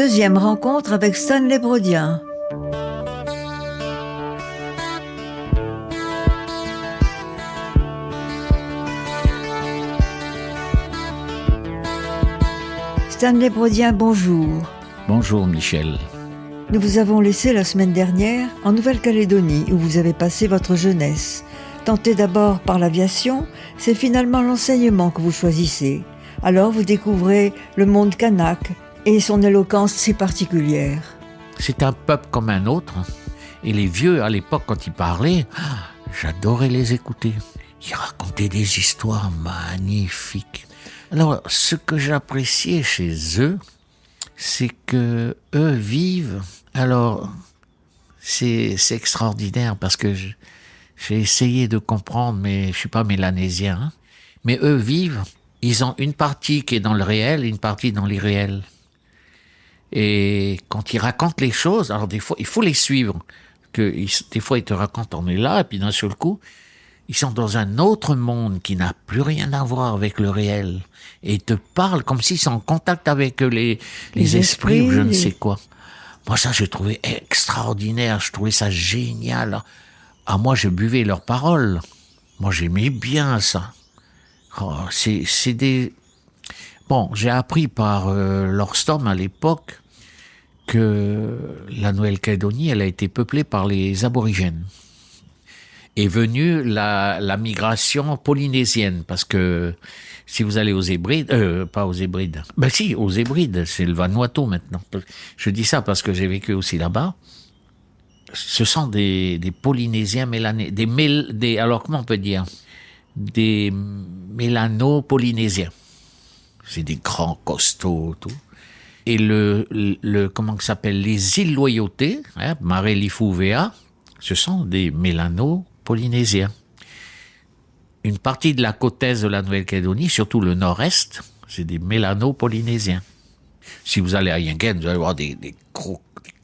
Deuxième rencontre avec Stanley Brodien. Stanley Brodien, bonjour. Bonjour Michel. Nous vous avons laissé la semaine dernière en Nouvelle-Calédonie où vous avez passé votre jeunesse. Tenté d'abord par l'aviation, c'est finalement l'enseignement que vous choisissez. Alors vous découvrez le monde kanak et son éloquence si particulière. C'est un peuple comme un autre. Et les vieux, à l'époque, quand ils parlaient, j'adorais les écouter. Ils racontaient des histoires magnifiques. Alors, ce que j'appréciais chez eux, c'est que eux vivent. Alors, c'est extraordinaire parce que j'ai essayé de comprendre, mais je suis pas mélanésien. Hein. Mais eux vivent. Ils ont une partie qui est dans le réel et une partie dans l'irréel. Et quand ils racontent les choses, alors des fois, il faut les suivre. Des fois, ils te racontent, on est là, et puis d'un seul coup, ils sont dans un autre monde qui n'a plus rien à voir avec le réel. Et ils te parlent comme s'ils sont en contact avec les esprits ou je ne sais quoi. Moi, ça, j'ai trouvé extraordinaire. Je trouvais ça génial. Ah, moi, je buvais leurs paroles. Moi, j'aimais bien ça. Oh, c'est des... Bon, j'ai appris par Lord Storm à l'époque que la Nouvelle-Calédonie, elle a été peuplée par les aborigènes. Est venue la migration polynésienne, parce que si vous allez aux Hébrides, pas aux Hébrides, ben si, aux Hébrides, c'est le Vanuatu maintenant. Je dis ça parce que j'ai vécu aussi là-bas. Ce sont des Polynésiens mélanés, alors comment on peut dire, des mélano-polynésiens. C'est des grands costauds, tout. Et comment ça s'appelle, les îles Loyauté, hein, Marelifouvea, ce sont des mélano-polynésiens. Une partie de la côte est de la Nouvelle-Calédonie, surtout le nord-est, c'est des mélano-polynésiens. Si vous allez à Yingen, vous allez voir des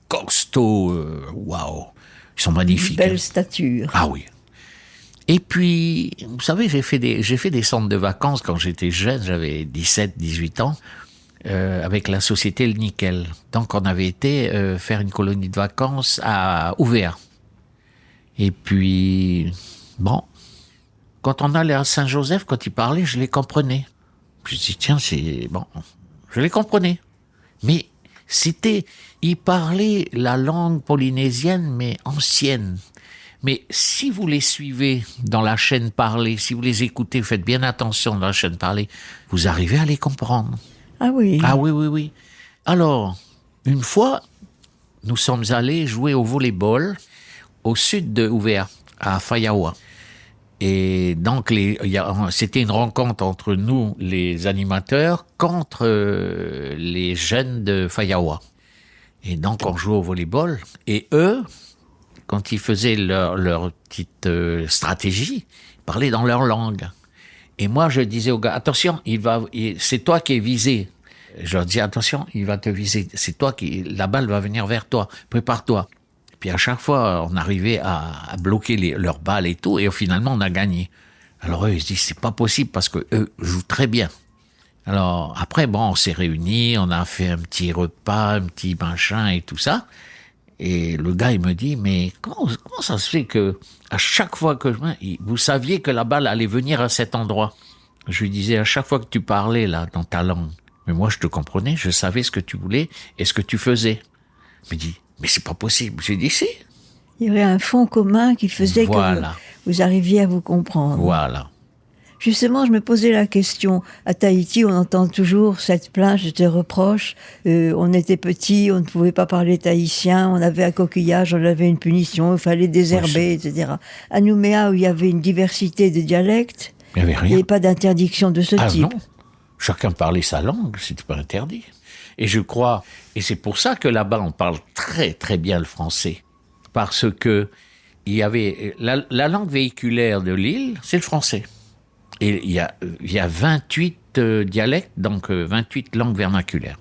costauds, waouh, ils sont magnifiques. Belle stature. Ah oui. Et puis, vous savez, j'ai fait des centres de vacances quand j'étais jeune, j'avais 17, 18 ans, avec la société Le Nickel. Donc, on avait été faire une colonie de vacances à Ouvéa. Et puis, bon, quand on allait à Saint-Joseph, quand ils parlaient, je les comprenais. Je me dis, tiens, c'est bon, je les comprenais. Mais ils parlaient la langue polynésienne, mais ancienne. Mais si vous les suivez dans la chaîne parlée, si vous les écoutez, faites bien attention dans la chaîne parlée, vous arrivez à les comprendre. Ah oui. Ah oui, oui, oui. Alors, une fois, nous sommes allés jouer au volleyball au sud de Ouvéa, à Fayawa. Et donc, c'était une rencontre entre nous, les animateurs, contre les jeunes de Fayawa. Et donc, on jouait au volleyball. Et eux, quand ils faisaient leur petite stratégie, ils parlaient dans leur langue. Et moi, je disais aux gars, attention, c'est toi qui es visé. Je leur dis, attention, il va te viser. La balle va venir vers toi. Prépare-toi. Puis à chaque fois, on arrivait à bloquer leurs balles et tout, et finalement, on a gagné. Alors eux, ils se disent, c'est pas possible parce que eux jouent très bien. Alors après, bon, on s'est réunis, on a fait un petit repas, un petit machin et tout ça. Et le gars, il me dit, mais comment ça se fait que à chaque fois que vous saviez que la balle allait venir à cet endroit? Je lui disais, à chaque fois que tu parlais là, dans ta langue, mais moi je te comprenais, je savais ce que tu voulais et ce que tu faisais. Il me dit, mais c'est pas possible. J'ai dit, si. Il y avait un fond commun qui faisait que vous arriviez à vous comprendre. Voilà. Justement, je me posais la question. À Tahiti, on entend toujours cette plainte, cette reproche. On était petits, on ne pouvait pas parler tahitien, on avait un coquillage, on avait une punition, il fallait désherber, etc. À Nouméa, où il y avait une diversité de dialectes, il n'y avait pas d'interdiction de ce type. Non. Chacun parlait sa langue, c'était pas interdit. Et je crois, et c'est pour ça que là-bas, on parle très très bien le français. Parce que il y avait la langue véhiculaire de l'île, c'est le français. Et il y a 28 dialectes, donc 28 langues vernaculaires.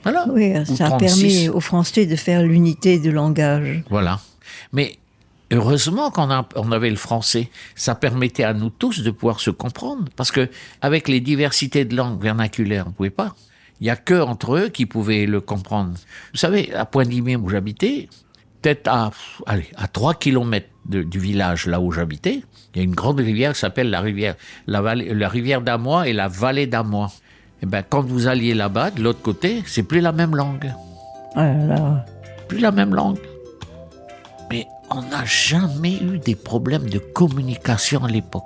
Voilà. Oui, ça a permis aux Français de faire l'unité de langage. Voilà. Mais heureusement qu'on avait le français. Ça permettait à nous tous de pouvoir se comprendre. Parce que avec les diversités de langues vernaculaires, on ne pouvait pas. Il n'y a que entre eux qui pouvaient le comprendre. Vous savez, à Pointe-Guillemette où j'habitais, peut-être à 3 kilomètres du village là où j'habitais, il y a une grande rivière qui s'appelle la rivière d'Amois et la vallée d'Amois. Et ben, quand vous alliez là-bas, de l'autre côté, c'est plus la même langue. Ah là là. Plus la même langue. Mais on n'a jamais eu des problèmes de communication à l'époque.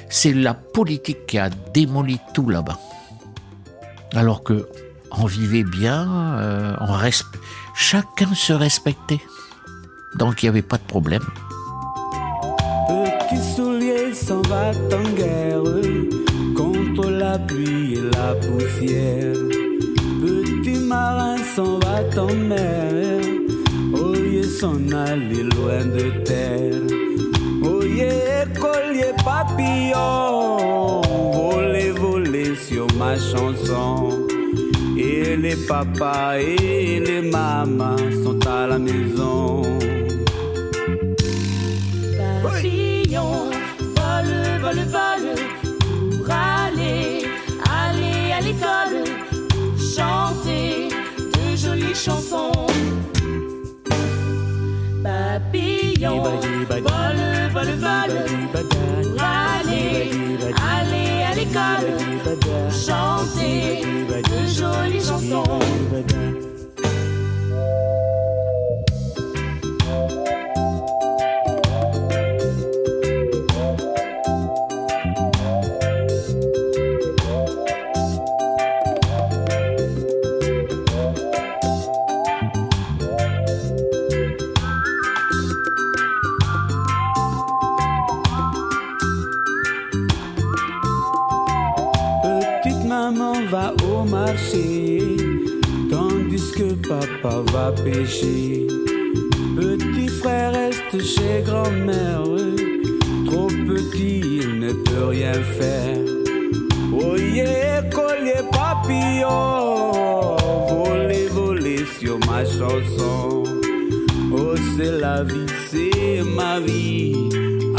C'est la politique qui a démoli tout là-bas. Alors que on vivait bien, chacun se respectait. Donc il n'y avait pas de problème. Petit soulier s'en va en guerre contre la pluie et la poussière. Petit marin s'en va en mer, oyez s'en aller loin de terre. Oyez écolier papillon, voler, voler sur ma chanson. Et les papas et les mamas sont à la maison. Papillon, vole, vole, vole, pour aller à l'école, chanter de jolies chansons. Papillon, vole, vole, vole, pour aller à l'école, chanter de jolies chansons. Va au marché, tandis que papa va pêcher. Petit frère reste chez grand-mère, trop petit il ne peut rien faire. Oyez, écolier papillon, voler, voler sur ma chanson. Oh c'est la vie, c'est ma vie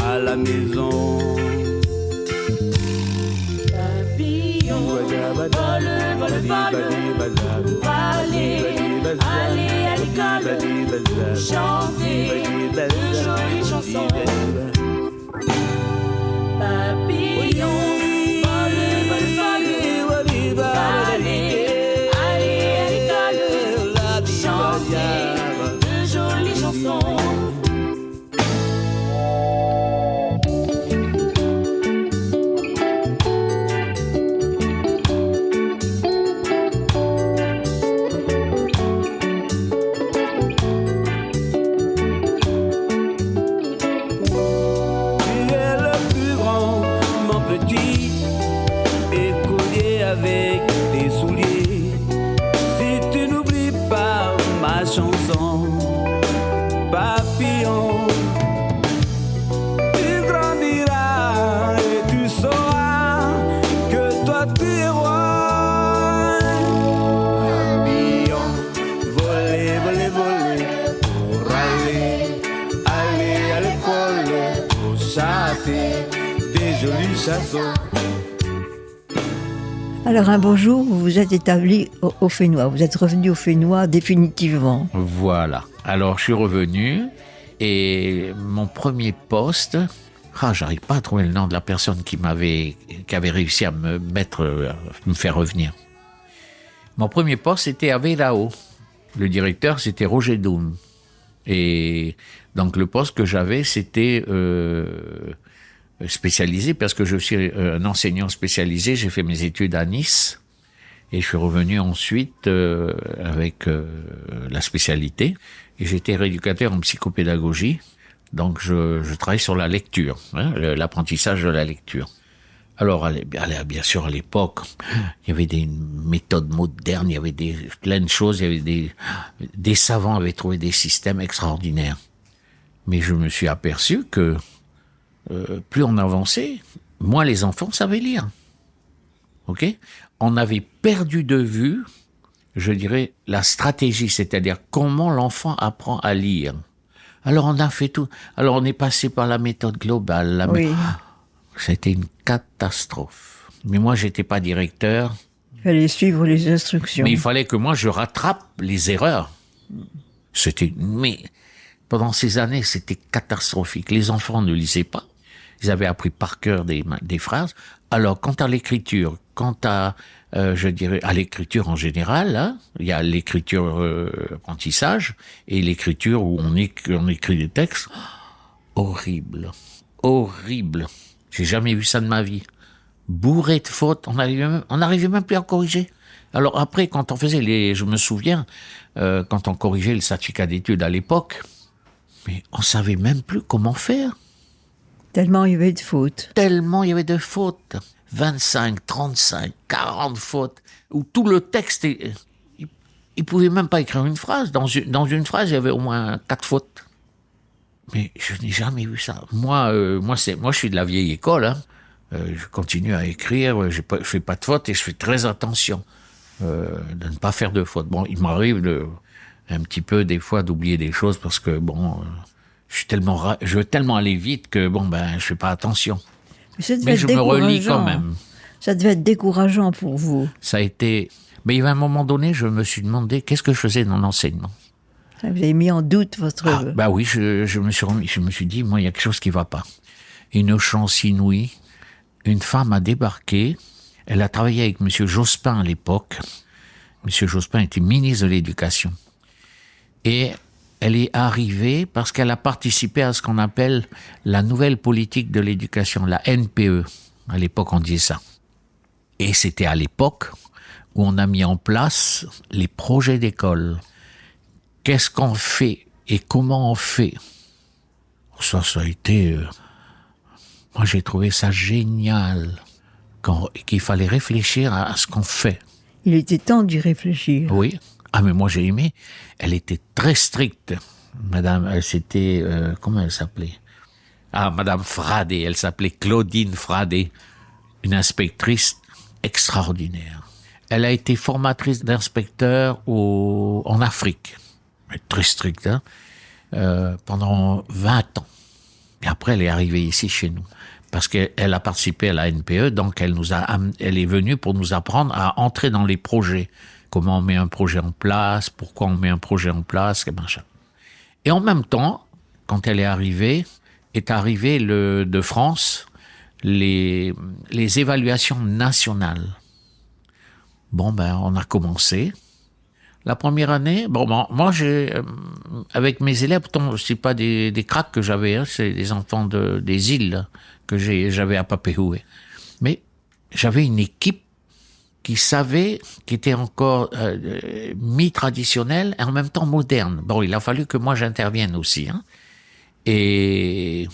à la maison. Vole, vole, vole, pour aller à l'école, chanter de jolies chansons. Papillon, vole, vole, vole, pour aller à l'école, chanter de jolies chansons. Avec tes souliers, si tu n'oublies pas ma chanson, papillon, tu grandiras et tu sauras que toi tu es roi. Papillon, voler, voler, voler, pour aller à l'école, pour chanter des jolies chansons. Alors un beau jour, vous vous êtes établi au Fénois. Vous êtes revenu au Fénois définitivement. Voilà. Alors je suis revenu et mon premier poste, j'arrive pas à trouver le nom de la personne qui avait réussi à me faire revenir. Mon premier poste c'était à Verao. Le directeur c'était Roger Doum. Et donc le poste que j'avais c'était spécialisé parce que je suis un enseignant spécialisé. J'ai fait mes études à Nice et je suis revenu ensuite avec la spécialité et j'étais rééducateur en psychopédagogie. Donc je travaille sur la lecture, l'apprentissage de la lecture. Alors bien sûr à l'époque il y avait des méthodes modernes, il y avait plein de choses, il y avait des savants avaient trouvé des systèmes extraordinaires. Mais je me suis aperçu que plus on avançait, moins les enfants savaient lire. Ok ? On avait perdu de vue, je dirais, la stratégie, c'est-à-dire comment l'enfant apprend à lire. Alors on a fait tout. Alors on est passé par la méthode globale. Oui. C'était une catastrophe. Mais moi, j'étais pas directeur. Il fallait suivre les instructions. Mais il fallait que moi, je rattrape les erreurs. Mais pendant ces années, c'était catastrophique. Les enfants ne lisaient pas. Ils avaient appris par cœur des phrases. Alors, quant à l'écriture, je dirais, à l'écriture en général, hein, il y a l'écriture apprentissage et l'écriture où on écrit des textes. Horrible. J'ai jamais vu ça de ma vie. Bourré de fautes, on n'arrivait même plus à corriger. Alors après, quand on faisait je me souviens, quand on corrigeait le certificat d'études à l'époque, mais on savait même plus comment faire. Tellement il y avait de fautes. 25, 35, 40 fautes, où tout le texte, il pouvait même pas écrire une phrase. Dans une phrase, il y avait au moins 4 fautes. Mais je n'ai jamais vu ça. Moi, je suis de la vieille école, hein. Je continue à écrire, je fais pas de fautes et je fais très attention de ne pas faire de fautes. Bon, il m'arrive un petit peu des fois d'oublier des choses parce que je veux tellement aller vite que je fais pas attention. Mais je me relis quand même. Ça devait être décourageant pour vous. Ça a été. Mais il y a un moment donné, je me suis demandé qu'est-ce que je faisais dans l'enseignement. Ça vous avez mis en doute votre. Oui, je me suis dit, moi, il y a quelque chose qui va pas. Une chance inouïe. Une femme a débarqué. Elle a travaillé avec M. Jospin à l'époque. M. Jospin était ministre de l'Éducation. Et elle est arrivée parce qu'elle a participé à ce qu'on appelle la nouvelle politique de l'éducation, la NPE. À l'époque, on disait ça. Et c'était à l'époque où on a mis en place les projets d'école. Qu'est-ce qu'on fait et comment on fait? Ça a été... Moi, j'ai trouvé ça génial qu'il fallait réfléchir à ce qu'on fait. Il était temps d'y réfléchir. Oui. Ah, mais moi, j'ai aimé. Elle était très stricte. Madame, c'était... comment elle s'appelait? Ah, Madame Fradet. Elle s'appelait Claudine Fradet. Une inspectrice extraordinaire. Elle a été formatrice d'inspecteur en Afrique. Mais très stricte, hein, pendant 20 ans. Et après, elle est arrivée ici chez nous. Parce qu'elle a participé à la NPE, donc elle est venue pour nous apprendre à entrer dans les projets. Comment on met un projet en place, pourquoi on met un projet en place, et machin. Et en même temps, quand elle est arrivée de France, les évaluations nationales. On a commencé. La première année, moi, avec mes élèves, c'est pas des cracks que j'avais, hein, c'est des enfants des îles que j'avais à Papéhoué. Mais j'avais une équipe qui était encore mi-traditionnelle et en même temps moderne. Bon, il a fallu que moi j'intervienne aussi, hein. Et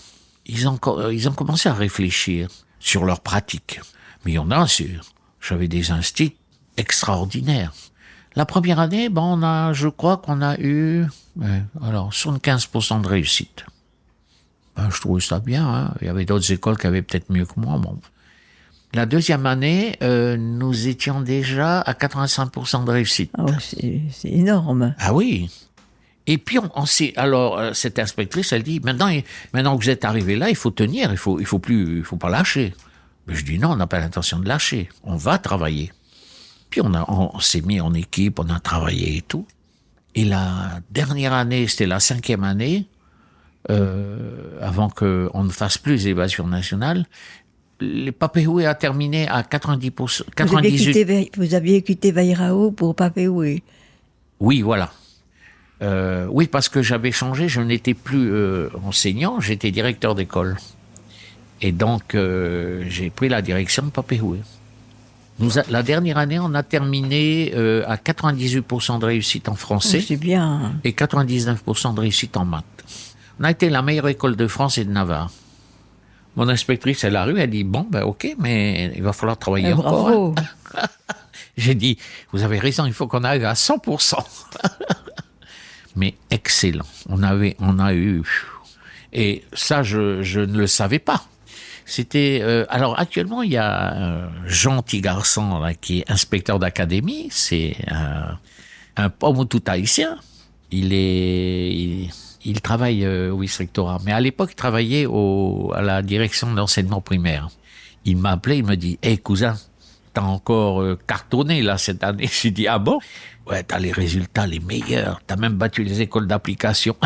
ils ont commencé à réfléchir sur leur pratique. Mais il y en a, j'avais des instits extraordinaires. La première année, je crois qu'on a eu 75% de réussite. Je trouvais ça bien, hein. Il y avait d'autres écoles qui avaient peut-être mieux que moi. Bon. La deuxième année, nous étions déjà à 85% de réussite. Oh, c'est énorme. Ah oui. Et puis cette inspectrice, elle dit, maintenant que vous êtes arrivé là, il faut tenir, il faut pas lâcher. Mais je dis non, on n'a pas l'intention de lâcher. On va travailler. Puis on s'est mis en équipe, on a travaillé et tout. Et la dernière année, c'était la 5e année, avant qu'on ne fasse plus les évaluations nationales, le Papéhoué a terminé à 90%, 98%. Vous aviez quitté Vairao pour Papéhoué. Oui, voilà. Oui, parce que j'avais changé, je n'étais plus enseignant, j'étais directeur d'école. Et donc, j'ai pris la direction de Papéhoué. La dernière année, on a terminé à 98% de réussite en français. Oh, c'est bien. Et 99% de réussite en maths. On a été la meilleure école de France et de Navarre. Mon inspectrice, elle arrive, elle dit, ok, mais il va falloir travailler encore. Bravo. J'ai dit, vous avez raison, il faut qu'on arrive à 100%. Mais excellent. On a eu... Et ça, je ne le savais pas. C'était alors actuellement il y a un gentil garçon là qui est inspecteur d'académie, c'est un pomme tout haïtien. Il travaille au vice-rectorat, mais à l'époque il travaillait à la direction d'enseignement primaire. Il m'a appelé, il me dit: "Hey cousin, t'as encore cartonné là cette année. J'ai dit, ah bon? Ouais, t'as les résultats les meilleurs. T'as même battu les écoles d'application.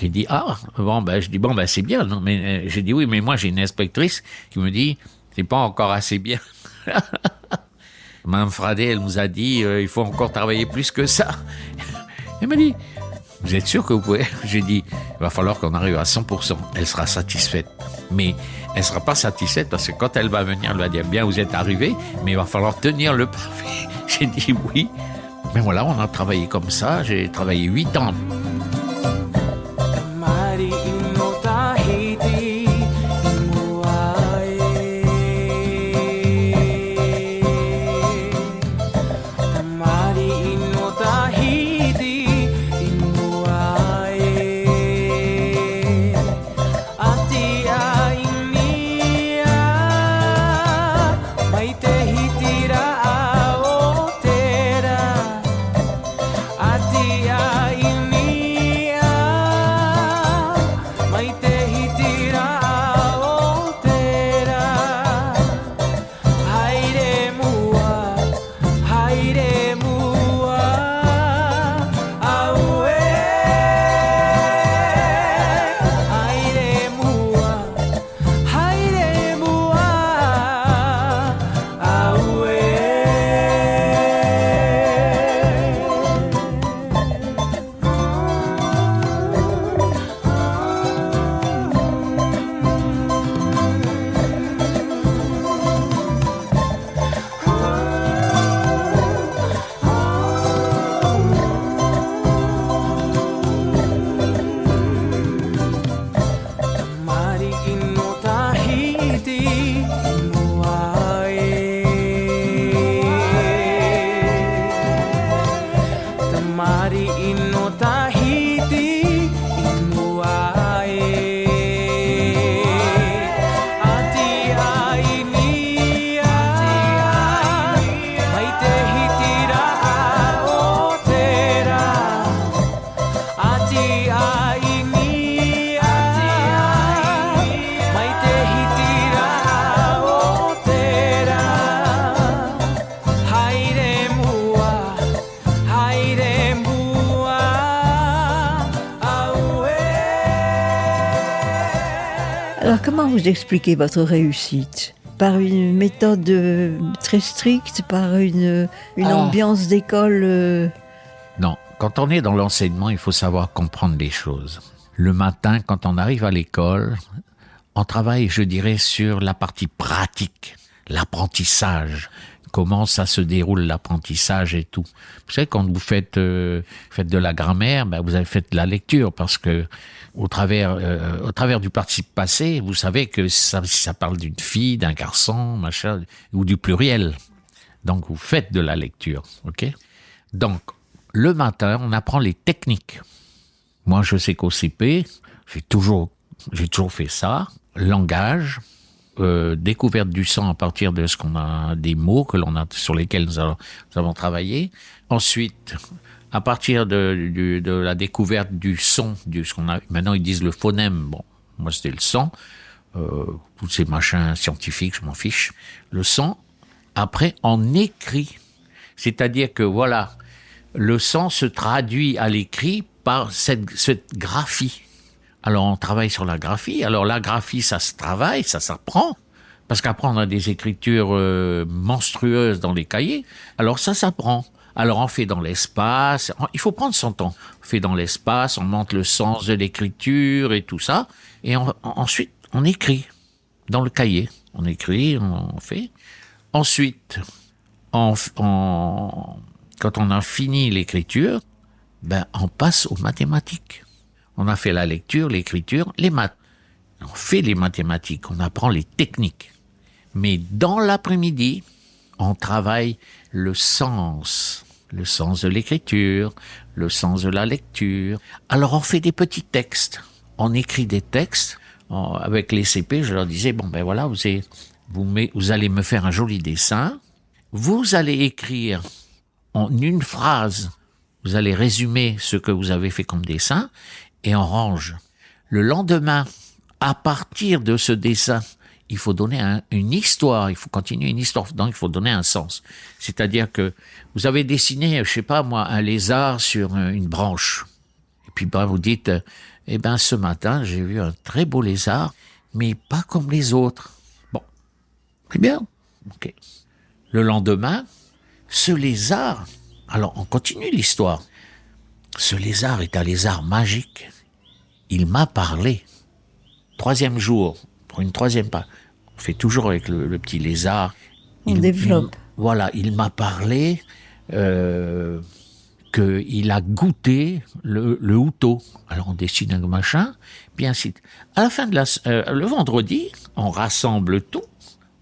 J'ai dit, c'est bien. Non, mais j'ai dit, oui, mais moi, j'ai une inspectrice qui me dit, c'est pas encore assez bien. Madame Fradet, elle nous a dit, il faut encore travailler plus que ça. Elle m'a dit, vous êtes sûr que vous pouvez? J'ai dit, il va falloir qu'on arrive à 100%. Elle sera satisfaite. Mais elle sera pas satisfaite parce que quand elle va venir, elle va dire, bien, vous êtes arrivé, mais il va falloir tenir le pavé. J'ai dit oui. Mais voilà, on a travaillé comme ça. J'ai travaillé 8 ans. Alors, comment vous expliquez votre réussite? Par une méthode très stricte, par une ambiance d'école Non, quand on est dans l'enseignement, il faut savoir comprendre les choses. Le matin, quand on arrive à l'école, on travaille, je dirais, sur la partie pratique, l'apprentissage. Comment ça se déroule l'apprentissage et tout. Vous savez, quand vous faites de la grammaire, vous avez fait de la lecture parce que au travers du participe passé, vous savez que ça parle d'une fille, d'un garçon, machin, ou du pluriel. Donc vous faites de la lecture, ok? Donc le matin, on apprend les techniques. Moi, je sais qu'au CP, j'ai toujours fait ça. Langage. Découverte du son à partir de ce qu'on a des mots sur lesquels nous avons travaillé. Ensuite, à partir de la découverte du son, ce qu'on a maintenant ils disent le phonème. Bon, moi c'était le son. Tous ces machins scientifiques, je m'en fiche. Le son. Après, on écrit, c'est-à-dire que voilà, le son se traduit à l'écrit par cette graphie. Alors, on travaille sur la graphie. Alors, la graphie, ça se travaille, ça s'apprend. Parce qu'après, on a des écritures monstrueuses dans les cahiers. Alors, ça s'apprend. Alors, on fait dans l'espace. Il faut prendre son temps. On fait dans l'espace, on monte le sens de l'écriture et tout ça. Et ensuite, on écrit dans le cahier. On écrit, on fait. Ensuite, quand on a fini l'écriture, on passe aux mathématiques. On a fait la lecture, l'écriture, les maths. On fait les mathématiques, on apprend les techniques. Mais dans l'après-midi, on travaille le sens de l'écriture, le sens de la lecture. Alors on fait des petits textes. On écrit des textes. Avec les CP, je leur disais, voilà, vous allez me faire un joli dessin. Vous allez écrire en une phrase, vous allez résumer ce que vous avez fait comme dessin. Et on range. Le lendemain, à partir de ce dessin, il faut donner une histoire, il faut continuer une histoire, donc il faut donner un sens. C'est-à-dire que vous avez dessiné, je sais pas moi, un lézard sur une branche. Et puis vous dites, ce matin, j'ai vu un très beau lézard, mais pas comme les autres. Bon, c'est bien. Ok. Le lendemain, ce lézard, alors on continue l'histoire. Ce lézard est un lézard magique. Il m'a parlé. 3e jour, pour une 3e page. On fait toujours avec le petit lézard. On développe. Voilà, il m'a parlé qu'il a goûté le houto. Alors on dessine un machin, puis ainsi. À la fin de le vendredi, on rassemble tout,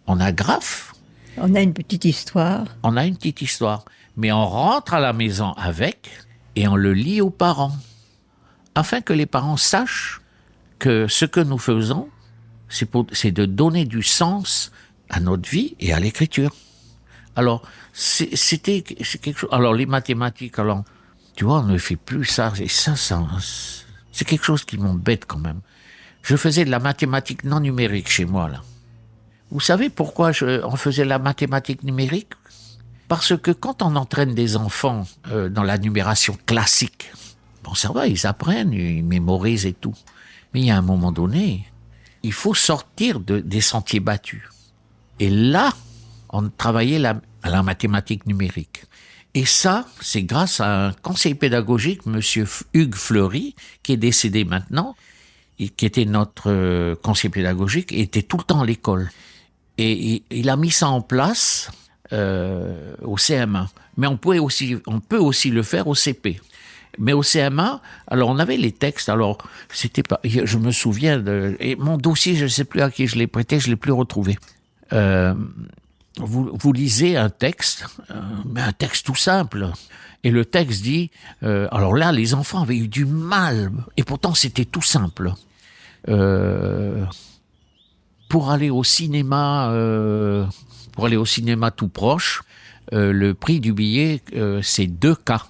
on agrafe. On a une petite histoire. On a une petite histoire. Mais on rentre à la maison avec et on le lit aux parents. Afin que les parents sachent que ce que nous faisons, c'est de donner du sens à notre vie et à l'écriture. Alors, c'est quelque chose. Alors, les mathématiques, alors, tu vois, on ne fait plus ça. Et ça, c'est quelque chose qui m'embête quand même. Je faisais de la mathématique non numérique chez moi, là. Vous savez pourquoi on faisait la mathématique numérique? Parce que quand on entraîne des enfants dans la numération classique, bon, ça va, ils apprennent, ils mémorisent et tout. Mais il y a un moment donné, il faut sortir des sentiers battus. Et là, on travaillait la mathématique numérique. Et ça, c'est grâce à un conseiller pédagogique, monsieur Hugues Fleury, qui est décédé maintenant, et qui était notre conseiller pédagogique, et était tout le temps à l'école. Et il a mis ça en place au CM1. Mais on peut aussi le faire au CP. Mais au CM1, alors on avait les textes, alors c'était pas, je me souviens et mon dossier, je ne sais plus à qui je l'ai prêté, je l'ai plus retrouvé. Vous lisez un texte, mais un texte tout simple. Et le texte dit, alors là, les enfants avaient eu du mal, et pourtant c'était tout simple. Pour aller au cinéma tout proche, le prix du billet, c'est 2K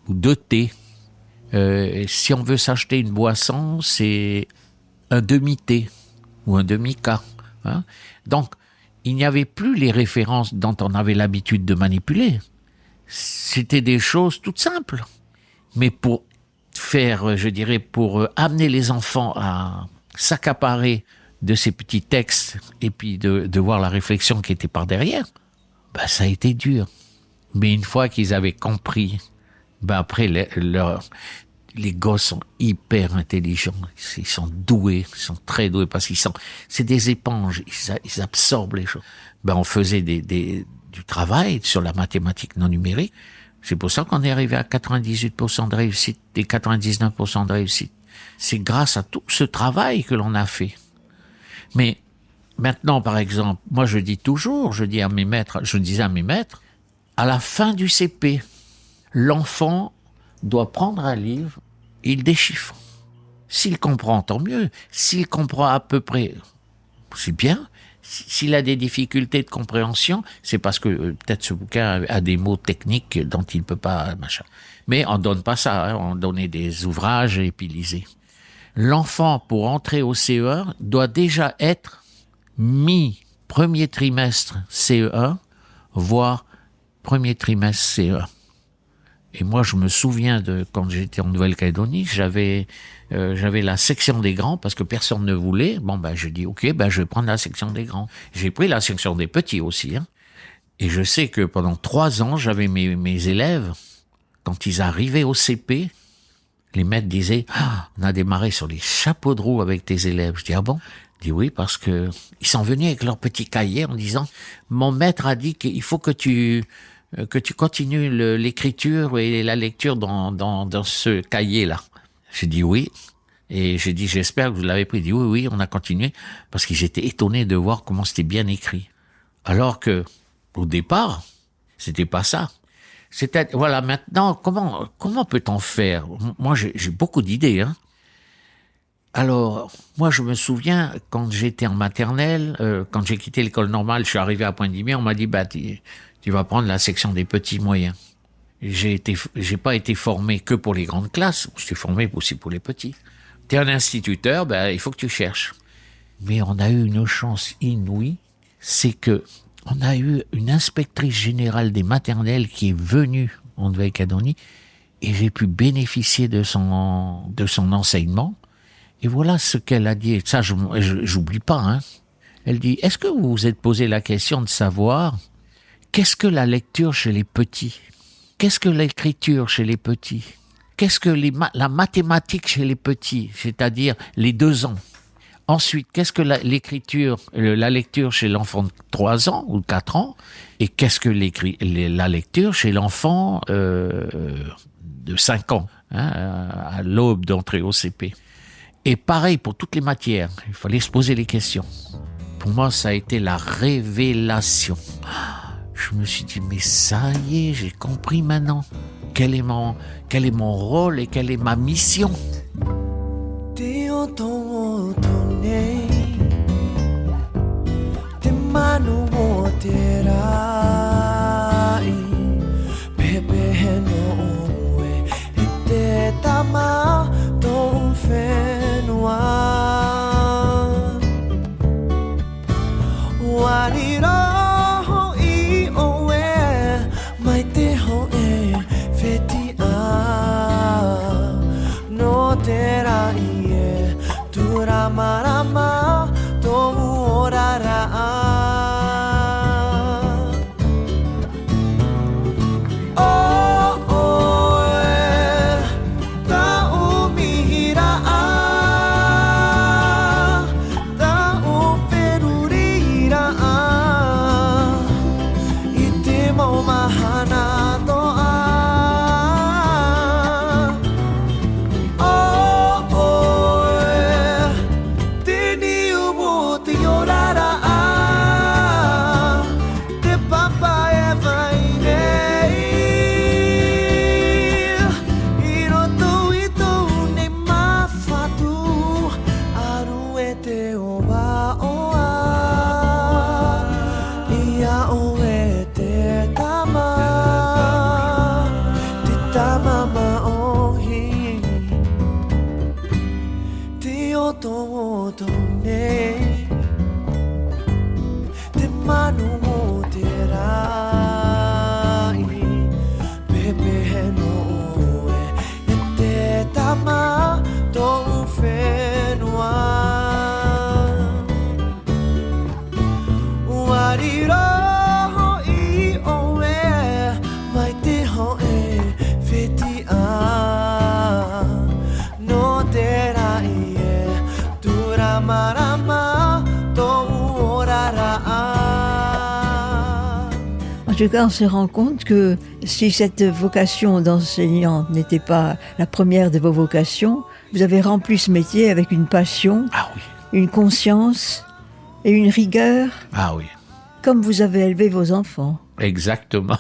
ou 2T. Si on veut s'acheter une boisson, c'est un demi-T ou un demi-K. Hein. Donc, il n'y avait plus les références dont on avait l'habitude de manipuler. C'était des choses toutes simples. Mais pour pour amener les enfants à s'accaparer de ces petits textes et puis de voir la réflexion qui était par derrière, ça a été dur. Mais une fois qu'ils avaient compris, après, les gosses sont hyper intelligents, ils sont doués, ils sont très doués parce c'est des éponges, ils absorbent les choses. On faisait du travail sur la mathématique non numérique. C'est pour ça qu'on est arrivé à 98% de réussite et 99% de réussite. C'est grâce à tout ce travail que l'on a fait. Mais maintenant, par exemple, moi je disais à mes maîtres, à la fin du CP, l'enfant doit prendre un livre, il déchiffre. S'il comprend, tant mieux. S'il comprend à peu près, c'est bien. S'il a des difficultés de compréhension, c'est parce que peut-être ce bouquin a des mots techniques dont il ne peut pas, machin. Mais on donne pas ça, hein, on donnait des ouvrages et puis lisez. L'enfant, pour entrer au CE1, doit déjà être mi-premier trimestre CE1, voire premier trimestre CE1. Et moi, je me souviens de quand j'étais en Nouvelle-Calédonie, j'avais la section des grands parce que personne ne voulait. Je dis ok, je vais prendre la section des grands. J'ai pris la section des petits aussi. Hein. Et je sais que pendant 3 ans, j'avais mes élèves. Quand ils arrivaient au CP, les maîtres disaient on a démarré sur les chapeaux de roue avec tes élèves. Je dis ah bon? Je dis oui parce que ils sont venus avec leur petit cahier en disant mon maître a dit qu'il faut que tu continues l'écriture et la lecture dans ce cahier-là. J'ai dit oui. Et j'ai dit, j'espère que vous l'avez pris. Il dit oui, on a continué. Parce qu'ils étaient étonnés de voir comment c'était bien écrit. Alors que, au départ, c'était pas ça. C'était, voilà, maintenant, comment peut-on faire? Moi, j'ai beaucoup d'idées, hein. Alors, moi, je me souviens, quand j'étais en maternelle, quand j'ai quitté l'école normale, je suis arrivé à Pointe-Dimier, on m'a dit, tu vas prendre la section des petits moyens. J'ai pas été formé que pour les grandes classes, je suis formé aussi pour les petits. T'es un instituteur, il faut que tu cherches. Mais on a eu une chance inouïe, c'est que on a eu une inspectrice générale des maternelles qui est venue en Nouvelle-Calédonie et j'ai pu bénéficier de son enseignement. Et voilà ce qu'elle a dit. Et ça, j'oublie pas. Hein. Elle dit, est-ce que vous vous êtes posé la question de savoir qu'est-ce que la lecture chez les petits? Qu'est-ce que l'écriture chez les petits? Qu'est-ce que la mathématique chez les petits, c'est-à-dire les 2 ans? Ensuite, qu'est-ce que la lecture chez l'enfant de 3 ans ou 4 ans? Et qu'est-ce que la lecture chez l'enfant de 5 ans, hein, à l'aube d'entrée au CP? Et pareil pour toutes les matières, il fallait se poser les questions. Pour moi, ça a été la révélation. Je me suis dit, mais ça y est, j'ai compris maintenant. Quel est mon rôle et quelle est ma mission? En tout cas, on se rend compte que si cette vocation d'enseignant n'était pas la première de vos vocations, vous avez rempli ce métier avec une passion, Ah oui, une conscience et une rigueur, ah oui, comme vous avez élevé vos enfants. exactement.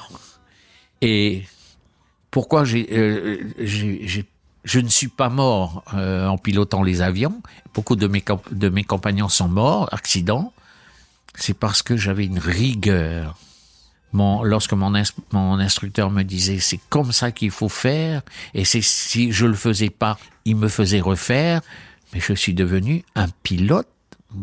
Et pourquoi je ne suis pas mort en pilotant les avions. Beaucoup de mes compagnons sont morts, accident. C'est parce que j'avais une rigueur. Lorsque mon instructeur me disait c'est comme ça qu'il faut faire, et si je le faisais pas, il me faisait refaire, mais je suis devenu un pilote,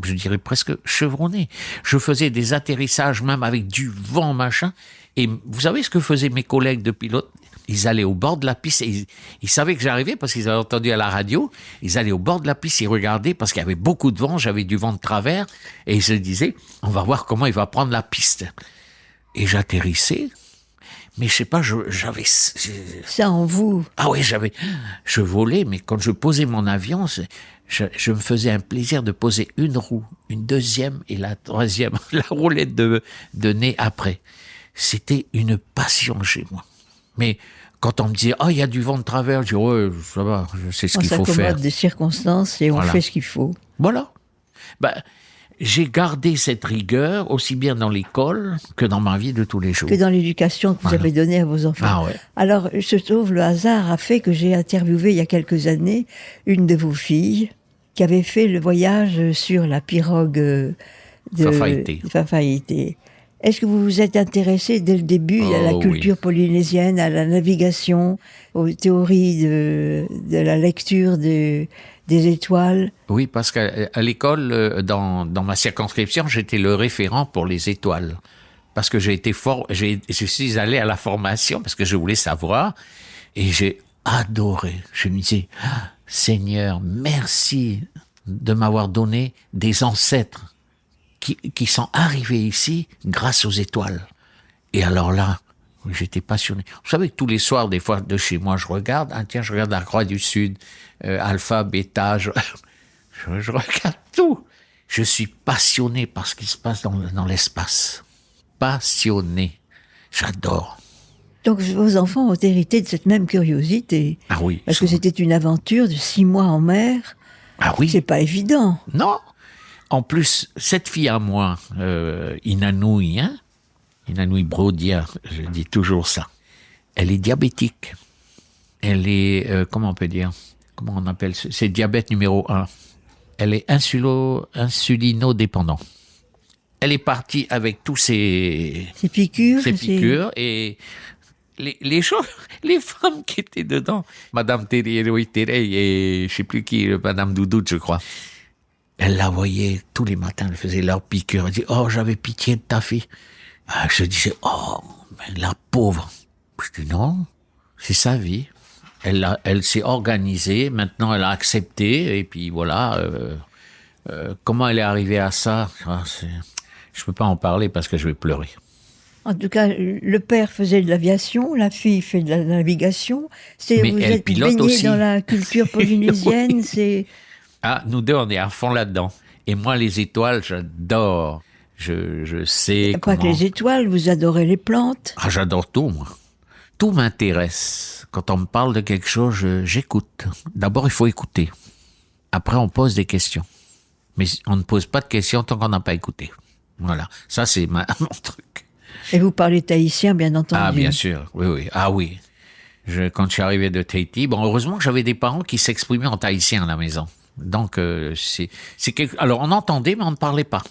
je dirais presque chevronné. Je faisais des atterrissages même avec du vent, machin, et vous savez ce que faisaient mes collègues de pilotes? Ils allaient au bord de la piste, et ils savaient que j'arrivais parce qu'ils avaient entendu à la radio, ils allaient au bord de la piste, ils regardaient parce qu'il y avait beaucoup de vent, j'avais du vent de travers, et ils se disaient on va voir comment il va prendre la piste. Et j'atterrissais, mais je sais pas, j'avais... Ça en vous. Ah oui, je volais, mais quand je posais mon avion, je me faisais un plaisir de poser une roue, une deuxième et la troisième, la roulette de nez après. C'était une passion chez moi. Mais quand on me disait, il y a du vent de travers, je dis, ouais, ça va, je sais ce qu'il faut faire. On s'accommode des circonstances et on Voilà. fait ce qu'il faut. Voilà. J'ai gardé cette rigueur aussi bien dans l'école que dans ma vie de tous les jours. Que dans l'éducation que vous avez donnée à vos enfants. Ah ouais. Alors, il se trouve, le hasard a fait que j'ai interviewé il y a quelques années une de vos filles qui avait fait le voyage sur la pirogue de Fafaïté. Fafaïté. Est-ce que vous vous êtes intéressé dès le début à la Oh, culture polynésienne, à la navigation, aux théories de la lecture des étoiles? Oui, parce qu'à l'école, dans ma circonscription, j'étais le référent pour les étoiles. Parce que je suis allé à la formation parce que je voulais savoir et j'ai adoré. Je me disais, ah, Seigneur, merci de m'avoir donné des ancêtres qui sont arrivés ici grâce aux étoiles. Et alors là, j'étais passionné. Vous savez que tous les soirs, des fois, de chez moi, je regarde, je regarde la Croix du Sud, Alpha, Bêta, je regarde tout. Je suis passionné par ce qui se passe dans l'espace. Passionné. J'adore. Donc vos enfants ont hérité de cette même curiosité. Ah oui. Parce que c'était une aventure de 6 mois en mer. Ah oui. C'est pas évident. Non. En plus, cette fille à moi, Inanui Brodia, je dis toujours ça. Elle est diabétique. Elle est, comment on peut dire? Comment on appelle? C'est diabète numéro 1. Elle est insulinodépendante. Elle est partie avec tous ses piqûres. Et les choses, les femmes qui étaient dedans, Madame Terry et je sais plus qui, Madame Doudoute, je crois. Elle la voyait tous les matins, elle faisait leur piqûre. Elle dit, oh, j'avais pitié de ta fille. Je disais, oh, mais la pauvre. Je dis, non, c'est sa vie. Elle s'est organisée, maintenant elle a accepté, et puis voilà. Comment elle est arrivée à ça? Je peux pas en parler parce que je vais pleurer. En tout cas, le père faisait de l'aviation, la fille fait de la navigation. Mais vous elle êtes pilote baigné aussi. dans la culture polynésienne, Oui. c'est... Ah, nous deux, on est à fond là-dedans. Et moi, les étoiles, j'adore. Je sais Pas comment... que les étoiles, vous adorez les plantes. Ah, j'adore tout, moi. Tout m'intéresse. Quand on me parle de quelque chose, j'écoute. D'abord, il faut écouter. Après, on pose des questions. Mais on ne pose pas de questions tant qu'on n'a pas écouté. Voilà. Ça, c'est mon truc. Et vous parlez tahitien, bien entendu. Ah, bien sûr. Oui, oui. Ah oui. Quand je suis arrivé de Tahiti, bon, heureusement que j'avais des parents qui s'exprimaient en tahitien à la maison. Donc, alors, on entendait, mais on ne parlait pas.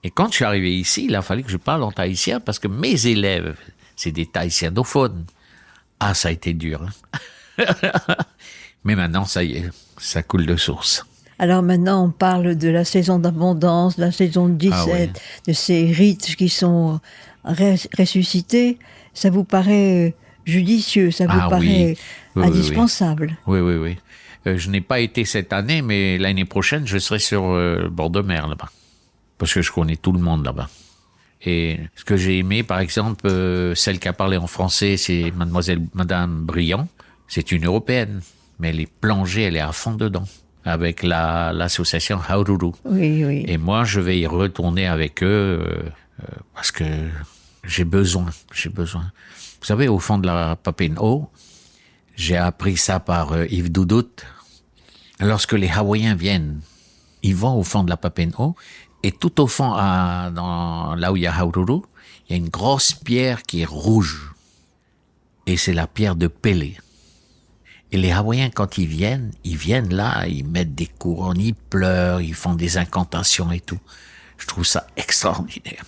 Et quand je suis arrivé ici, il a fallu que je parle en tahitien parce que mes élèves, c'est des tahitianophones. Ah, ça a été dur. Hein. Mais maintenant, ça y est, ça coule de source. Alors maintenant, on parle de la saison d'abondance, de la saison de 17, ouais. de ces rites qui sont ressuscités. Ça vous paraît judicieux, ça vous paraît oui, indispensable? Oui, oui, oui. Je n'ai pas été cette année, mais l'année prochaine, je serai sur le bord de mer là-bas. Parce que je connais tout le monde là-bas. Et ce que j'ai aimé, par exemple, celle qui a parlé en français, c'est Madame Briand. C'est une Européenne, mais elle est plongée, elle est à fond dedans, avec l'association Haururu. Oui, oui. Et moi, je vais y retourner avec eux, parce que j'ai besoin. Vous savez, au fond de la Papineau, j'ai appris ça par Yves Doudoute. Lorsque les Hawaïens viennent, ils vont au fond de la Papineau, et tout au fond, là où il y a Haururu, il y a une grosse pierre qui est rouge. Et c'est la pierre de Pélé. Et les Hawaïens, quand ils viennent là, ils mettent des couronnes, ils pleurent, ils font des incantations et tout. Je trouve ça extraordinaire.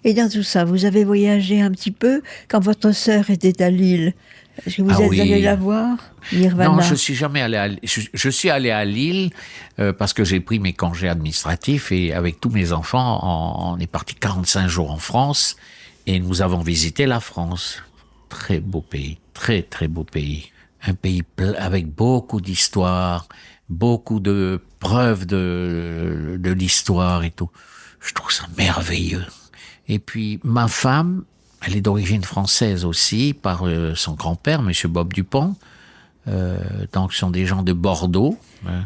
Et dans tout ça, vous avez voyagé un petit peu quand votre sœur était à Lille. Est-ce que vous êtes allé la voir, Nirvana? Non, je suis jamais allé à Lille. Je suis allé à Lille parce que j'ai pris mes congés administratifs et avec tous mes enfants, on est parti 45 jours en France et nous avons visité la France. Très beau pays, très très beau pays. Un pays avec beaucoup d'histoire, beaucoup de preuves de l'histoire et tout. Je trouve ça merveilleux. Et puis ma femme, elle est d'origine française aussi, par son grand-père, Monsieur Bob Dupont. Donc, ce sont des gens de Bordeaux.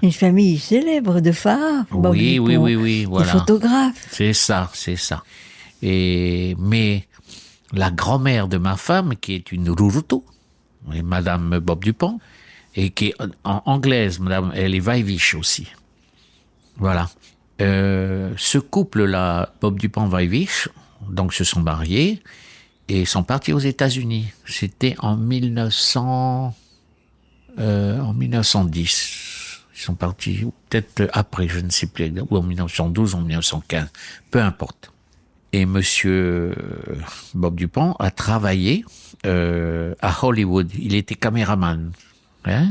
Une famille célèbre de phares. Bob Dupont, Oui, voilà. Des photographes. C'est ça. Mais la grand-mère de ma femme, qui est une Rurutu, Madame Bob Dupont, et qui est en anglaise, Madame, elle est Vaivich aussi. Voilà. Ce couple-là, Bob Dupont-Vaivich, donc se sont mariés, et sont partis aux États-Unis. C'était en 1910. Ils sont partis, ou peut-être après, je ne sais plus, ou en 1912, ou en 1915. Peu importe. Et monsieur Bob Dupont a travaillé à Hollywood. Il était caméraman. Hein,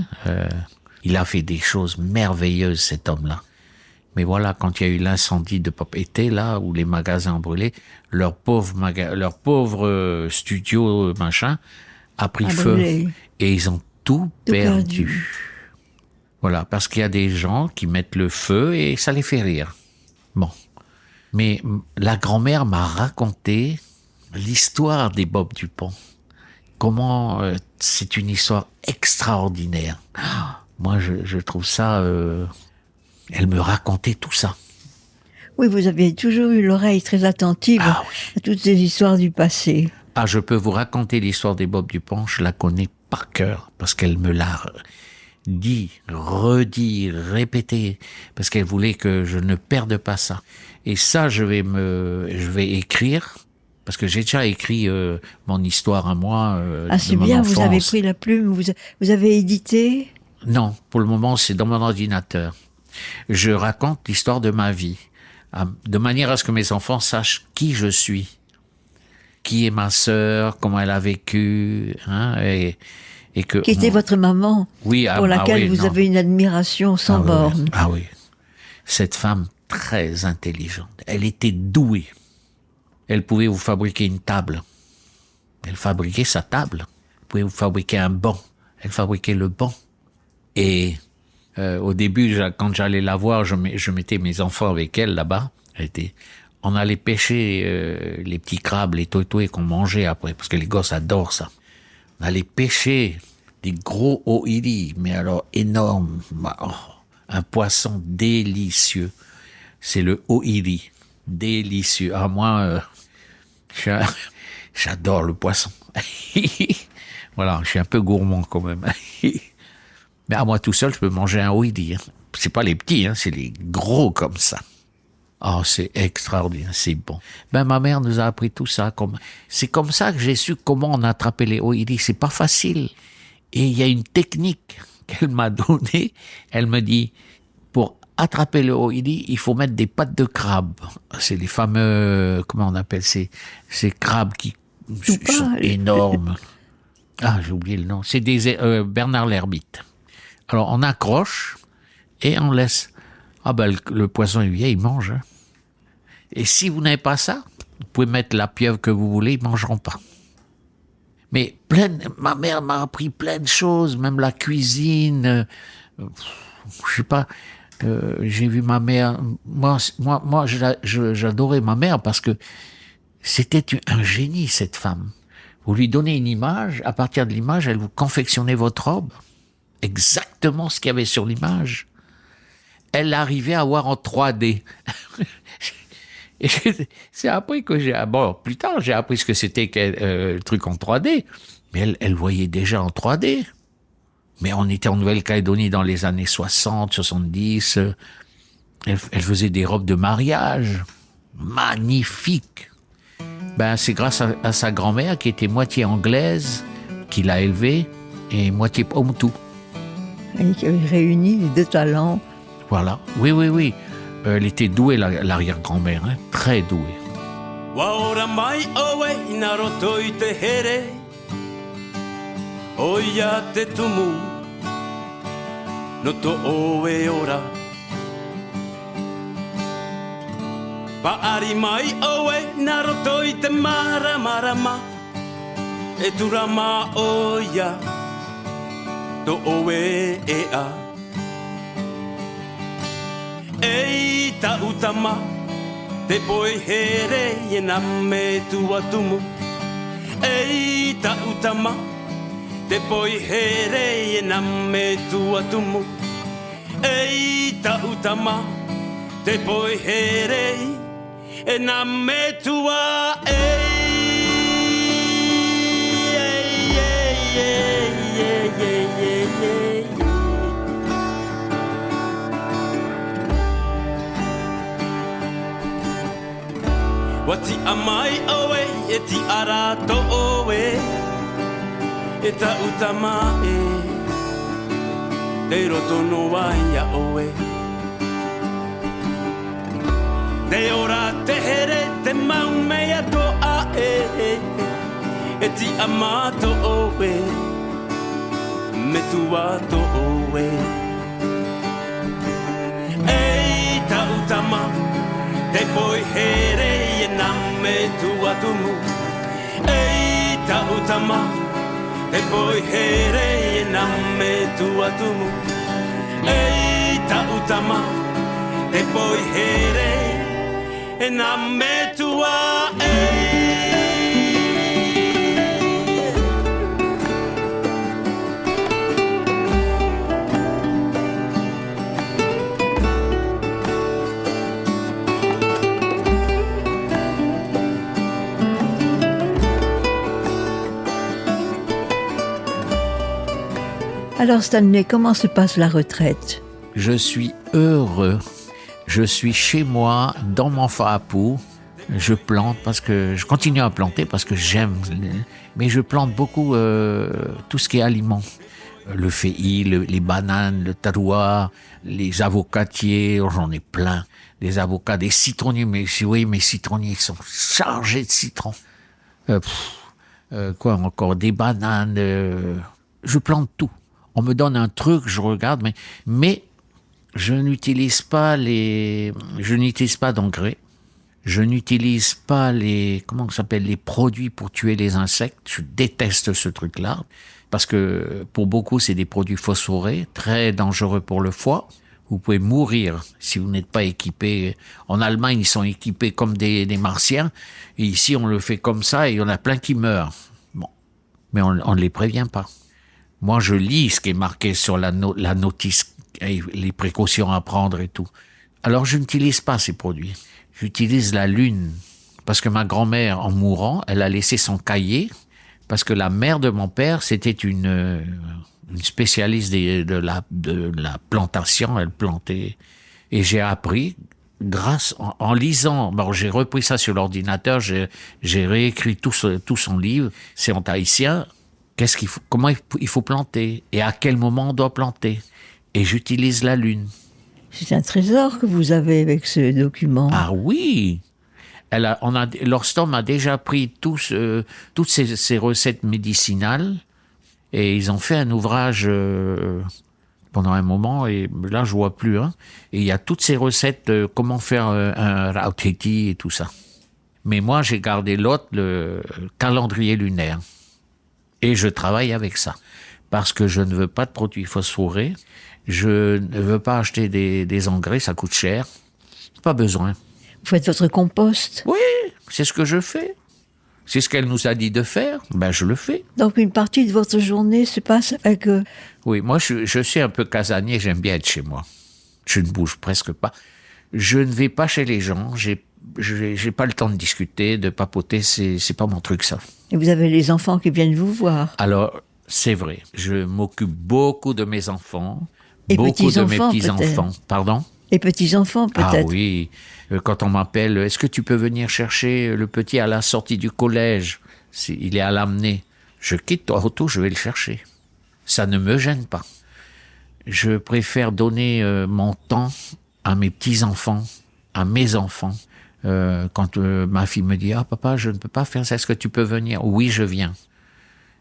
il a fait des choses merveilleuses, cet homme-là. Mais voilà, quand il y a eu l'incendie de Pop Été, là, où les magasins ont brûlé, leur pauvre studio, machin, a pris feu. Brûlé. Et ils ont tout perdu. Voilà, parce qu'il y a des gens qui mettent le feu et ça les fait rire. Bon. Mais la grand-mère m'a raconté l'histoire des Bob Dupont. Comment c'est une histoire extraordinaire. Moi, je trouve ça... elle me racontait tout ça. Oui, vous avez toujours eu l'oreille très attentive Ah oui. à toutes ces histoires du passé. Ah, je peux vous raconter l'histoire des Bob Dupont, je la connais par cœur, parce qu'elle me l'a dit, redit, répété, parce qu'elle voulait que je ne perde pas ça. Et ça, je vais écrire, parce que j'ai déjà écrit mon histoire à moi C'est de mon bien, enfance. vous avez pris la plume, vous avez édité. Non, pour le moment, c'est dans mon ordinateur. Je raconte l'histoire de ma vie, de manière à ce que mes enfants sachent qui je suis, qui est ma sœur, comment elle a vécu, hein, et que... Qui était votre maman, oui, pour laquelle oui, vous non. avez une admiration sans borne. Oui. Ah oui. Cette femme très intelligente, elle était douée. Elle pouvait vous fabriquer une table. Elle fabriquait sa table. Elle pouvait vous fabriquer un banc. Elle fabriquait le banc. Et au début, quand j'allais la voir, je mettais mes enfants avec elle là-bas. On allait pêcher les petits crabes, les toitoués qu'on mangeait après, parce que les gosses adorent ça. On allait pêcher des gros ohiri, mais alors énormes. Oh, un poisson délicieux. C'est le ohiri. Délicieux. Ah, moi, j'adore le poisson. Voilà, je suis un peu gourmand quand même. Mais à moi tout seul, je peux manger un ohiri. Hein. C'est pas les petits, hein, c'est les gros comme ça. Oh, c'est extraordinaire, c'est bon. Ben, ma mère nous a appris tout ça. C'est comme ça que j'ai su comment on attrapait les ohiri. C'est pas facile. Et il y a une technique qu'elle m'a donnée. Elle me dit, pour attraper le ohiri, il faut mettre des pattes de crabe. C'est les fameux, comment on appelle ces crabes qui sont énormes. Ah, j'ai oublié le nom. C'est des Bernard l'Hermite. Alors, on accroche et on laisse. Ah ben, le poisson est vieil, il mange. Hein. Et si vous n'avez pas ça, vous pouvez mettre la pieuvre que vous voulez, ils ne mangeront pas. Mais ma mère m'a appris plein de choses, même la cuisine. Je sais pas, j'ai vu ma mère. Moi, j'adorais ma mère parce que c'était un génie, cette femme. Vous lui donnez une image, à partir de l'image, elle vous confectionnait votre robe. Exactement ce qu'il y avait sur l'image. Elle arrivait à voir en 3D. Et c'est après que plus tard, j'ai appris ce que c'était le truc en 3D. Mais elle voyait déjà en 3D. Mais on était en Nouvelle-Calédonie dans les années 60, 70. Elle faisait des robes de mariage. Magnifiques. Ben, c'est grâce à sa grand-mère qui était moitié anglaise, qui l'a élevée, et moitié Pomtou. Et qui avait réuni les deux talents. Voilà. Oui. Elle était douée, l'arrière-grand-mère, hein? Très douée. Waora mai oe inaroto i te here Oia te tumu No to oe ora Paari mai oe inaroto i te marama E turama oia To oe ea Ei ta utama Te poi here e na me tua tumu Ei ta utama Te poi here e na me tua tumu Ei ta utama Te poi here e na me tua Wati amai oe e ti arato oe E ta utama Te roto no waia oe te ora te here te mau mea toa e ti amato oe me tua to oe ei tautama te poi here e na me tua tumu ei tautama te poi here e na me tua tumu ei tautama te poi here e na me tua Alors Stanley, comment se passe la retraite? Je suis heureux. Je suis chez moi, dans mon fapou. Je plante parce que je continue à planter parce que j'aime. Mais je plante beaucoup tout ce qui est aliment. Le feuillis, les bananes, le taroua, les avocatiers, j'en ai plein. Des avocats, des citronniers. Mais si vous voyez, mes citronniers sont chargés de citron. Quoi encore? Des bananes. Je plante tout. On me donne un truc, je regarde, mais je n'utilise pas d'engrais. Je n'utilise pas comment ça s'appelle, les produits pour tuer les insectes. Je déteste ce truc-là. Parce que pour beaucoup, c'est des produits phosphorés, très dangereux pour le foie. Vous pouvez mourir si vous n'êtes pas équipé. En Allemagne, ils sont équipés comme des martiens. Et ici, on le fait comme ça et il y en a plein qui meurent. Bon. Mais on ne les prévient pas. Moi, je lis ce qui est marqué sur la notice, les précautions à prendre et tout. Alors, je n'utilise pas ces produits. J'utilise la lune. Parce que ma grand-mère, en mourant, elle a laissé son cahier. Parce que la mère de mon père, c'était une spécialiste de la plantation. Elle plantait. Et j'ai appris, en lisant, bon, j'ai repris ça sur l'ordinateur, j'ai réécrit tout son livre. C'est en tahitien. Comment il faut planter et à quel moment on doit planter. Et j'utilise la lune. C'est un trésor que vous avez avec ce document. Ah oui. L'Orstom a déjà pris toutes ces recettes médicinales et ils ont fait un ouvrage pendant un moment et là je vois plus. Et il y a toutes ces recettes comment faire un rautheti et tout ça. Mais moi j'ai gardé le calendrier lunaire. Et je travaille avec ça. Parce que je ne veux pas de produits phosphorés. Je ne veux pas acheter des engrais, ça coûte cher. Pas besoin. Vous faites votre compost? Oui, c'est ce que je fais. C'est ce qu'elle nous a dit de faire. Ben, je le fais. Donc une partie de votre journée se passe avec... Oui, moi je suis un peu casanier, j'aime bien être chez moi. Je ne bouge presque pas. Je ne vais pas chez les gens, j'ai pas le temps de discuter, de papoter, c'est pas mon truc ça. Et vous avez les enfants qui viennent vous voir. Alors, c'est vrai, je m'occupe beaucoup de mes enfants, et beaucoup de mes petits-enfants, petits-enfants. Pardon? Et petits-enfants peut-être. Ah oui, quand on m'appelle, est-ce que tu peux venir chercher le petit à la sortie du collège? Il est à l'amener. Je quitte l'auto, je vais le chercher. Ça ne me gêne pas. Je préfère donner mon temps à mes petits-enfants, à mes enfants. Quand ma fille me dit « Ah papa, je ne peux pas faire ça, est-ce que tu peux venir ?» Oui, je viens.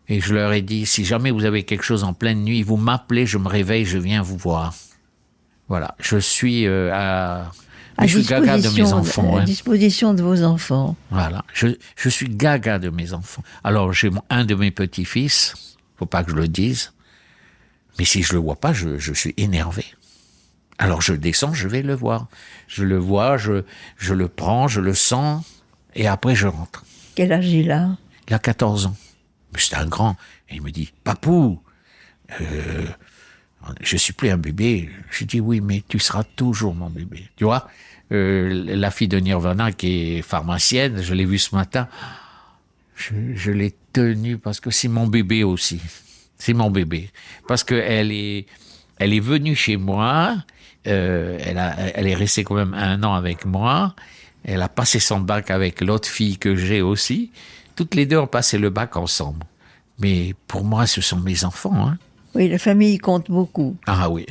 Et je leur ai dit « Si jamais vous avez quelque chose en pleine nuit, vous m'appelez, je me réveille, je viens vous voir. » Voilà, je suis je suis gaga de mes enfants. À disposition de vos enfants. Voilà, je suis gaga de mes enfants. Alors, j'ai un de mes petits-fils, faut pas que je le dise, mais si je le vois pas, je suis énervé. Alors je descends, je vais le voir. Je le vois, je le prends, je le sens, et après je rentre. Quel âge il a? Il a 14 ans. Mais c'est un grand. Et il me dit, Papou, je suis plus un bébé. Je dis, oui, mais tu seras toujours mon bébé. Tu vois, la fille de Nirvana qui est pharmacienne, je l'ai vue ce matin, je l'ai tenue parce que c'est mon bébé aussi. C'est mon bébé. Parce que elle est venue chez moi, elle est restée quand même 1 an avec moi, elle a passé son bac avec l'autre fille que j'ai aussi. Toutes les deux ont passé le bac ensemble. Mais pour moi, ce sont mes enfants. Hein. Oui, la famille compte beaucoup. Ah oui.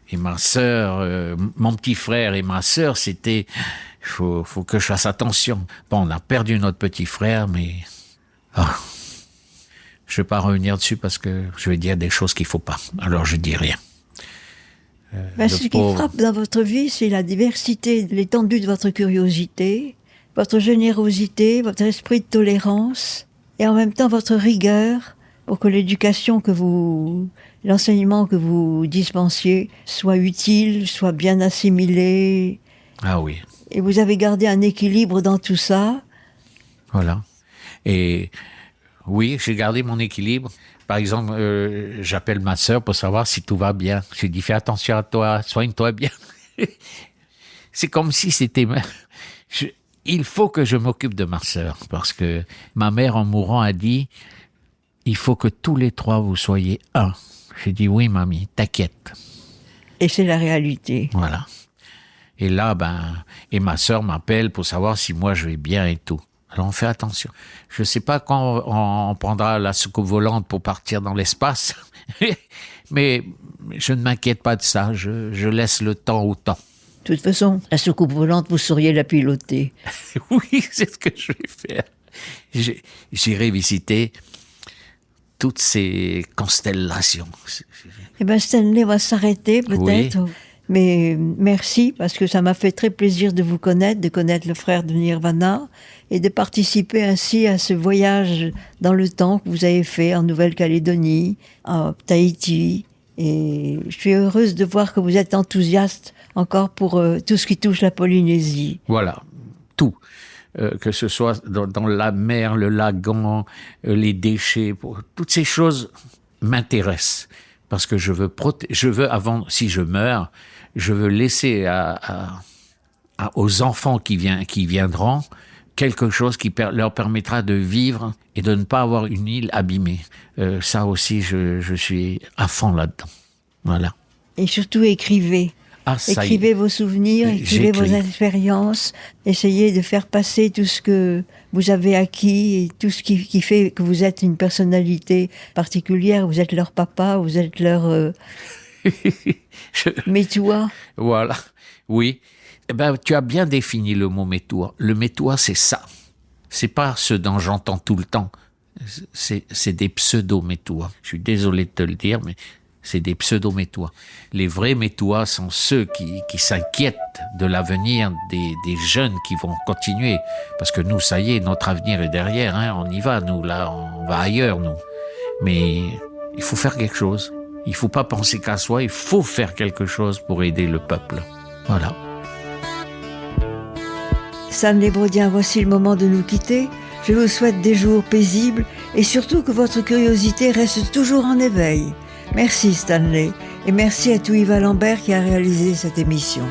Et ma sœur, mon petit frère et ma sœur, c'était... Faut que je fasse attention. Bon, on a perdu notre petit frère, mais... je vais pas revenir dessus parce que je vais dire des choses qu'il faut pas. Alors je dis rien. Ce qui frappe dans votre vie, c'est la diversité, l'étendue de votre curiosité, votre générosité, votre esprit de tolérance, et en même temps votre rigueur pour que l'enseignement que vous dispensiez soit utile, soit bien assimilé. Ah oui. Et vous avez gardé un équilibre dans tout ça. Voilà. Et oui, j'ai gardé mon équilibre. Par exemple, j'appelle ma sœur pour savoir si tout va bien. J'ai dit, fais attention à toi, soigne-toi bien. C'est comme si c'était... Il faut que je m'occupe de ma sœur, parce que ma mère, en mourant, a dit, il faut que tous les trois, vous soyez un. J'ai dit, oui, mamie, t'inquiète. Et c'est la réalité. Voilà. Et là, et ma sœur m'appelle pour savoir si moi je vais bien et tout. Alors on fait attention. Je sais pas quand on prendra la soucoupe volante pour partir dans l'espace, mais je ne m'inquiète pas de ça. Je laisse le temps au temps. De toute façon, la soucoupe volante, vous sauriez la piloter. Oui, c'est ce que je vais faire. J'irai visiter toutes ces constellations. Stanley va s'arrêter peut-être. Oui. Mais merci, parce que ça m'a fait très plaisir de vous connaître, de connaître le frère de Nirvana, et de participer ainsi à ce voyage dans le temps que vous avez fait en Nouvelle-Calédonie, à Tahiti. Et je suis heureuse de voir que vous êtes enthousiaste encore pour tout ce qui touche la Polynésie. Voilà, tout. Que ce soit dans la mer, le lagon, les déchets, toutes ces choses m'intéressent. Parce que je veux avant, si je meurs, je veux laisser aux enfants qui viendront quelque chose qui leur permettra de vivre et de ne pas avoir une île abîmée. Ça aussi, je suis à fond là-dedans. Voilà. Et surtout, écrivez. Écrivez vos souvenirs, écrivez vos expériences, essayez de faire passer tout ce que vous avez acquis et tout ce qui fait que vous êtes une personnalité particulière, vous êtes leur papa, vous êtes leur métois. Voilà, oui. Tu as bien défini le mot métois. Le métois, c'est ça. C'est pas ce dont j'entends tout le temps. C'est des pseudo-métois. Je suis désolé de te le dire, mais c'est des pseudo-métois. Les vrais métois sont ceux qui s'inquiètent de l'avenir des jeunes qui vont continuer. Parce que nous, ça y est, notre avenir est derrière. On y va, nous, là, on va ailleurs, nous. Mais il faut faire quelque chose. Il faut pas penser qu'à soi, il faut faire quelque chose pour aider le peuple. Voilà. Stanley Brodien, voici le moment de nous quitter. Je vous souhaite des jours paisibles et surtout que votre curiosité reste toujours en éveil. Merci Stanley, et merci à Touiva Lambert qui a réalisé cette émission.